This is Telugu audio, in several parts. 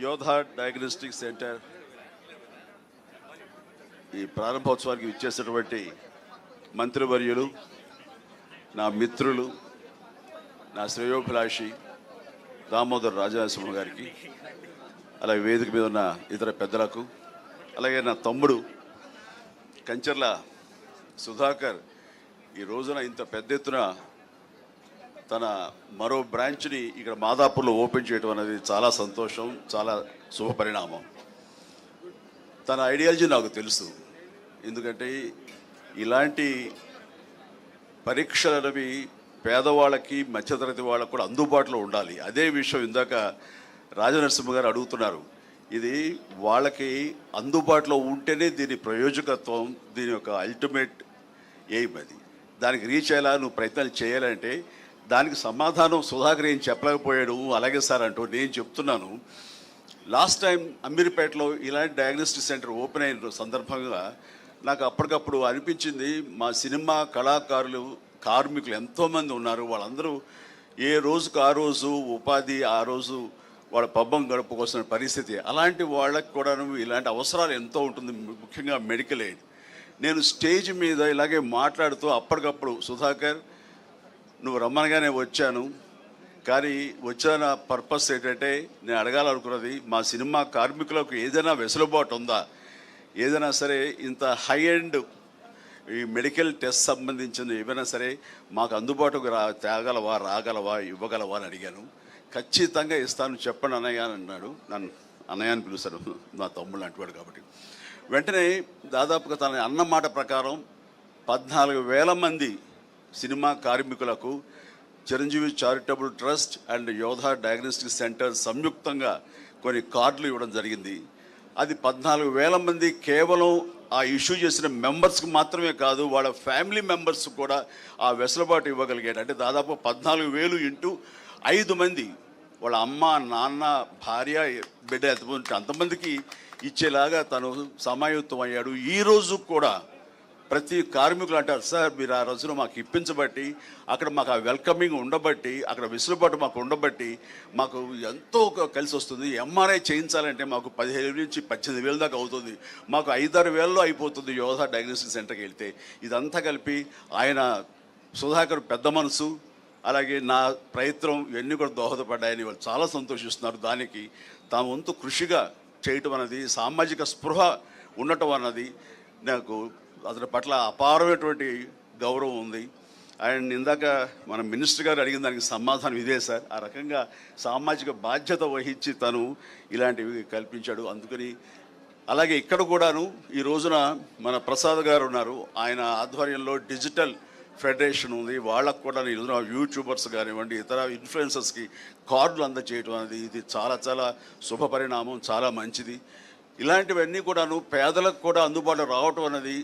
యోధా డయాగ్నోస్టిక్ సెంటర్ ఈ ప్రారంభోత్సవానికి ఇచ్చేసినటువంటి మంత్రివర్యులు, నా మిత్రులు, నా శ్రేయోభిలాషి దామోదర్ రాజనరసింహ గారికి, అలాగే వేదిక మీద ఉన్న ఇతర పెద్దలకు, అలాగే నా తమ్ముడు కంచర్ల సుధాకర్ ఈ రోజున ఇంత పెద్ద ఎత్తున తన మరో బ్రాంచ్ని ఇక్కడ మాదాపూర్లో ఓపెన్ చేయడం అనేది చాలా సంతోషం, చాలా శుభపరిణామం. తన ఐడియాలజీ నాకు తెలుసు. ఎందుకంటే ఇలాంటి పరీక్షలు అనేవి పేదవాళ్ళకి, మధ్యతరగతి వాళ్ళకు కూడా అందుబాటులో ఉండాలి. అదే విషయం ఇందాక రాజనరసింహ గారు అడుగుతున్నారు. ఇది వాళ్ళకి అందుబాటులో ఉంటేనే దీని ప్రయోజకత్వం, దీని యొక్క అల్టిమేట్ ఎయిమ్ అది. దానికి రీచ్ అయ్యేలా నువ్వు ప్రయత్నాలు చేయాలంటే దానికి సమాధానం సుధాకర్ ఏం చెప్పలేకపోయాడు. అలాగే సార్ అంటూ నేను చెప్తున్నాను. లాస్ట్ టైం అమీర్పేటలో ఇలాంటి డయాగ్నోస్టిక్ సెంటర్ ఓపెన్ అయిన సందర్భంగా నాకు అప్పటికప్పుడు అనిపించింది, మా సినిమా కళాకారులు, కార్మికులు ఎంతోమంది ఉన్నారు. వాళ్ళందరూ ఏ రోజుకు ఆ రోజు ఉపాధి, ఆ రోజు వాళ్ళ పబ్బం గడుపుకోవాల్సిన పరిస్థితి. అలాంటి వాళ్ళకి కూడా ఇలాంటి అవసరాలు ఎంతో ఉంటుంది, ముఖ్యంగా మెడికల్ ఎయిడ్. నేను స్టేజ్ మీద ఇలాగే మాట్లాడుతూ అప్పటికప్పుడు సుధాకర్ నువ్వు రమ్మనగానే వచ్చాను, కానీ వచ్చిన పర్పస్ ఏంటంటే నేను అడగాలనుకున్నది, మా సినిమా కార్మికులకు ఏదైనా వెసులుబాటు ఉందా, ఏదైనా సరే ఇంత హై ఎండ్ ఈ మెడికల్ టెస్ట్ సంబంధించిన ఏమైనా సరే మాకు అందుబాటుకు రాగలవా ఇవ్వగలవా అని అడిగాను. ఖచ్చితంగా ఇస్తాను, చెప్పండి అన్నయ్య అని అన్నాడు. నన్ను అన్నయ్య అని పిలుస్తాడు, నా తమ్ముళ్ళు అంటున్నాడు కాబట్టి. వెంటనే దాదాపుగా తన అన్న మాట ప్రకారం 14,000 మంది సినిమా కార్మికులకు చిరంజీవి చారిటబుల్ ట్రస్ట్ అండ్ యోధా డయాగ్నోస్టిక్ సెంటర్ సంయుక్తంగా కొన్ని కార్డులు ఇవ్వడం జరిగింది. అది 14,000 మంది కేవలం ఆ ఇష్యూ చేసిన మెంబర్స్కి మాత్రమే కాదు, వాళ్ళ ఫ్యామిలీ మెంబర్స్ కూడా ఆ వెసులుబాటు ఇవ్వగలిగాడు. అంటే దాదాపు 14,000 ఇంటూ 5 మంది, వాళ్ళ అమ్మ, నాన్న, భార్య, బిడ్డ అంతమందికి ఇచ్చేలాగా తను సమాయుత్తం అయ్యాడు. ఈరోజు కూడా ప్రతి కార్మికులు అంటారు, సార్ మీరు ఆ రోజున మాకు ఇప్పించబట్టి, అక్కడ మాకు ఆ వెల్కమింగ్ ఉండబట్టి, అక్కడ వెసులుబాటు మాకు ఉండబట్టి మాకు ఎంతో కలిసి వస్తుంది. ఎంఆర్ఐ చేయించాలంటే మాకు 15,000 నుంచి 18,000 దాకా అవుతుంది, మాకు 5-6 వేలలో అయిపోతుంది యోధా డయాగ్నోస్టిక్ సెంటర్కి వెళ్తే. ఇదంతా కలిపి ఆయన సుధాకర్ పెద్ద మనసు, అలాగే నా ప్రయత్నం ఇవన్నీ కూడా దోహదపడ్డాయని వాళ్ళు చాలా సంతోషిస్తున్నారు. దానికి తాము వంతు కృషిగా చేయటం అన్నది, సామాజిక స్పృహ ఉండటం అన్నది నాకు అతని పట్ల అపారమైనటువంటి గౌరవం ఉంది. అండ్ ఇందాక మన మినిస్టర్ గారు అడిగిన దానికి సమాధానం ఇదే సార్. ఆ రకంగా సామాజిక బాధ్యత వహించి తను ఇలాంటివి కల్పించాడు. అందుకని అలాగే ఇక్కడ కూడాను ఈ రోజున మన ప్రసాద్ గారు ఉన్నారు, ఆయన ఆధ్వర్యంలో డిజిటల్ ఫెడరేషన్ ఉంది. వాళ్ళకు కూడా ఈ రోజున యూట్యూబర్స్ కానివ్వండి, ఇతర ఇన్ఫ్లుయెన్సర్స్కి కార్డులు అందజేయడం అనేది ఇది చాలా చాలా శుభపరిణామం, చాలా మంచిది. ఇలాంటివన్నీ కూడాను పేదలకు కూడా అందుబాటులో రావటం అనేది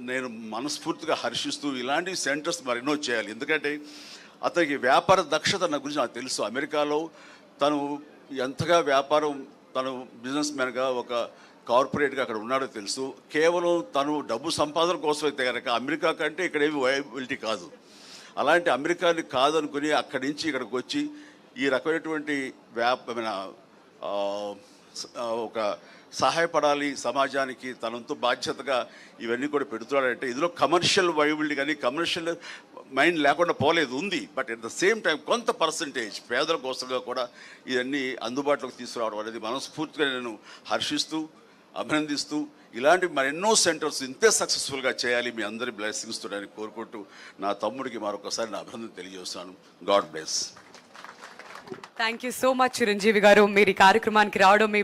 నేను మనస్ఫూర్తిగా హర్షిస్తూ ఇలాంటి సెంటర్స్ మరెన్నో చేయాలి. ఎందుకంటే అతనికి వ్యాపార దక్షత నా గురించి నాకు తెలుసు. అమెరికాలో తను ఎంతగా వ్యాపారం, తను బిజినెస్ మ్యాన్గా ఒక కార్పొరేట్గా అక్కడ ఉన్నాడో తెలుసు. కేవలం తను డబ్బు సంపాదన కోసం అయితే కనుక అమెరికా కంటే ఇక్కడేమి వయబిలిటీ కాదు. అలాంటి అమెరికాని కాదనుకుని అక్కడి నుంచి ఇక్కడికి వచ్చి ఈ రకమైనటువంటి ఒక సహాయపడాలి సమాజానికి, తనంతో బాధ్యతగా ఇవన్నీ కూడా పెడుతున్నాడంటే ఇందులో కమర్షియల్ వయబిలిటీ కానీ కమర్షియల్ మైండ్ లేకుండా పోలేదు, ఉంది. But at the same time కొంత పర్సంటేజ్ పేదల కోసంగా కూడా ఇవన్నీ అందుబాటులోకి తీసుకురావడం అనేది మనస్ఫూర్తిగా నేను హర్షిస్తూ, అభినందిస్తూ ఇలాంటి మరెన్నో సెంటర్స్ ఇంతే సక్సెస్ఫుల్గా చేయాలి, మీ అందరి బ్లెస్సింగ్స్ తోడని కోరుకుంటూ నా తమ్ముడికి మరొకసారి నా అభినందన తెలియజేస్తున్నాను. God bless. Thank you so much Chiranjeevi గారు, మీరు ఈ కార్యక్రమానికి రావడం, మీ